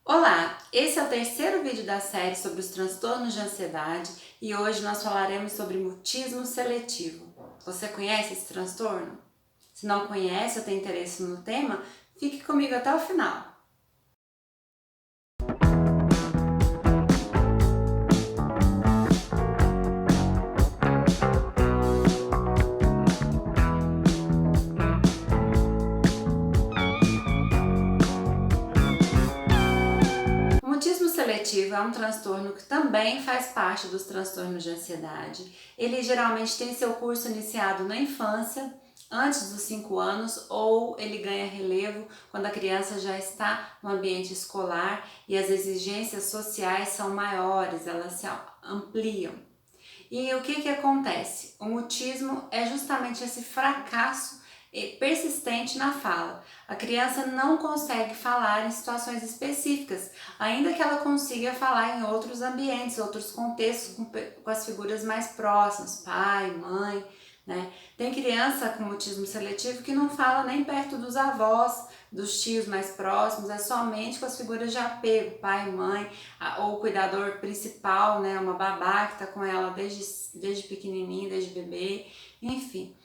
Olá, esse é o terceiro vídeo da série sobre os transtornos de ansiedade e hoje nós falaremos sobre mutismo seletivo. Você conhece esse transtorno? Se não conhece ou tem interesse no tema, fique comigo até o final. O mutismo seletivo é um transtorno que também faz parte dos transtornos de ansiedade. Ele geralmente tem seu curso iniciado na infância, antes dos 5 anos, ou ele ganha relevo quando a criança já está no ambiente escolar e as exigências sociais são maiores, elas se ampliam. E o que acontece? O mutismo é justamente esse fracasso persistente na fala. A criança não consegue falar em situações específicas, ainda que ela consiga falar em outros ambientes, outros contextos, com as figuras mais próximas, pai, mãe, né? Tem criança com mutismo seletivo que não fala nem perto dos avós, dos tios mais próximos, é somente com as figuras de apego, pai, mãe, ou o cuidador principal, né? Uma babá que está com ela desde pequenininho, desde bebê, enfim.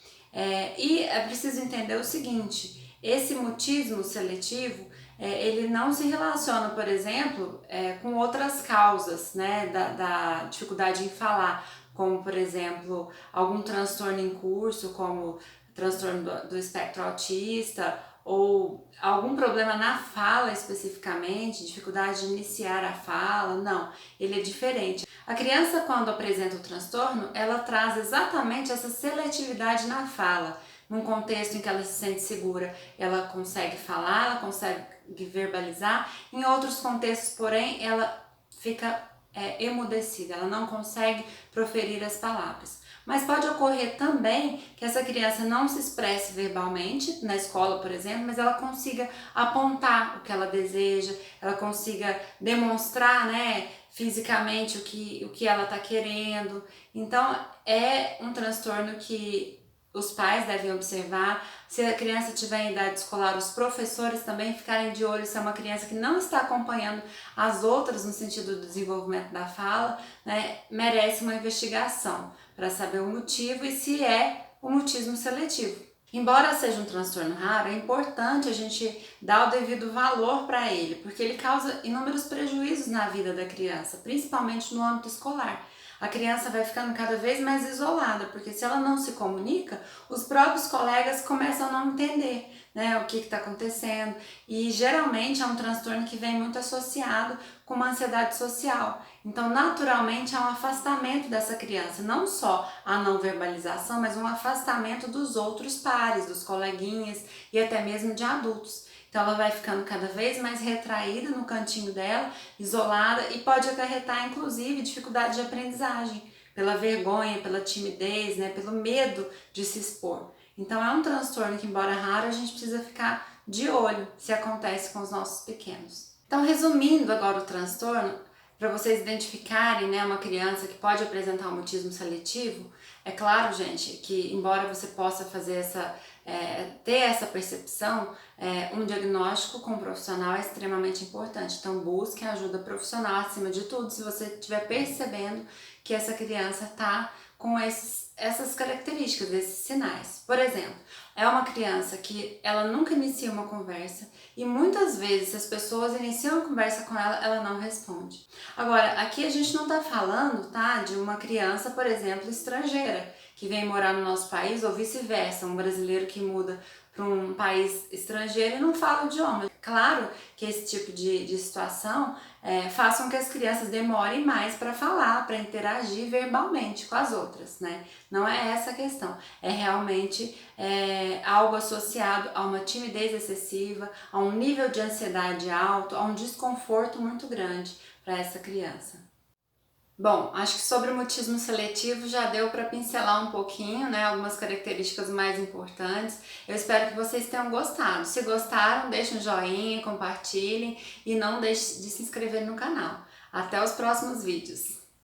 E é preciso entender o seguinte, esse mutismo seletivo, ele não se relaciona, por exemplo, com outras causas, né, da dificuldade em falar, como, por exemplo, algum transtorno em curso, como transtorno do espectro autista, ou algum problema na fala especificamente, dificuldade de iniciar a fala, não, ele é diferente. A criança, quando apresenta o transtorno, ela traz exatamente essa seletividade na fala. Num contexto em que ela se sente segura, ela consegue falar, ela consegue verbalizar. Em outros contextos, porém, ela fica emudecida, ela não consegue proferir as palavras. Mas pode ocorrer também que essa criança não se expresse verbalmente, na escola, por exemplo, mas ela consiga apontar o que ela deseja, ela consiga demonstrar, né, fisicamente o que ela está querendo. Então, é um transtorno que os pais devem observar. Se a criança tiver em idade escolar, os professores também ficarem de olho se é uma criança que não está acompanhando as outras no sentido do desenvolvimento da fala, né, merece uma investigação para saber o motivo e se é o mutismo seletivo. Embora seja um transtorno raro, é importante a gente dar o devido valor para ele, porque ele causa inúmeros prejuízos na vida da criança, principalmente no âmbito escolar. A criança vai ficando cada vez mais isolada, porque se ela não se comunica, os próprios colegas começam a não entender, né, o que está acontecendo. E geralmente é um transtorno que vem muito associado com uma ansiedade social. Então, naturalmente, há um afastamento dessa criança, não só a não verbalização, mas um afastamento dos outros pares, dos coleguinhas e até mesmo de adultos. Então ela vai ficando cada vez mais retraída no cantinho dela, isolada, e pode acarretar inclusive dificuldade de aprendizagem, pela vergonha, pela timidez, né, pelo medo de se expor. Então é um transtorno que, embora raro, a gente precisa ficar de olho se acontece com os nossos pequenos. Então, resumindo agora o transtorno, para vocês identificarem, né, uma criança que pode apresentar um mutismo seletivo, é claro, gente, que embora você possa fazer ter essa percepção, um diagnóstico com um profissional é extremamente importante. Então busque ajuda profissional acima de tudo se você estiver percebendo que essa criança está com essas características, esses sinais. Por exemplo, é uma criança que ela nunca inicia uma conversa e muitas vezes se as pessoas iniciam uma conversa com ela, ela não responde. Agora, aqui a gente não está falando, tá, de uma criança, por exemplo, estrangeira, que vem morar no nosso país ou vice-versa, um brasileiro que muda para um país estrangeiro e não fala o idioma. Claro que esse tipo de situação faz com que as crianças demorem mais para falar, para interagir verbalmente com as outras, né? Não é essa a questão, é realmente algo associado a uma timidez excessiva, a um nível de ansiedade alto, a um desconforto muito grande para essa criança. Bom, acho que sobre o mutismo seletivo já deu para pincelar um pouquinho, né, algumas características mais importantes. Eu espero que vocês tenham gostado. Se gostaram, deixem um joinha, compartilhem e não deixem de se inscrever no canal. Até os próximos vídeos!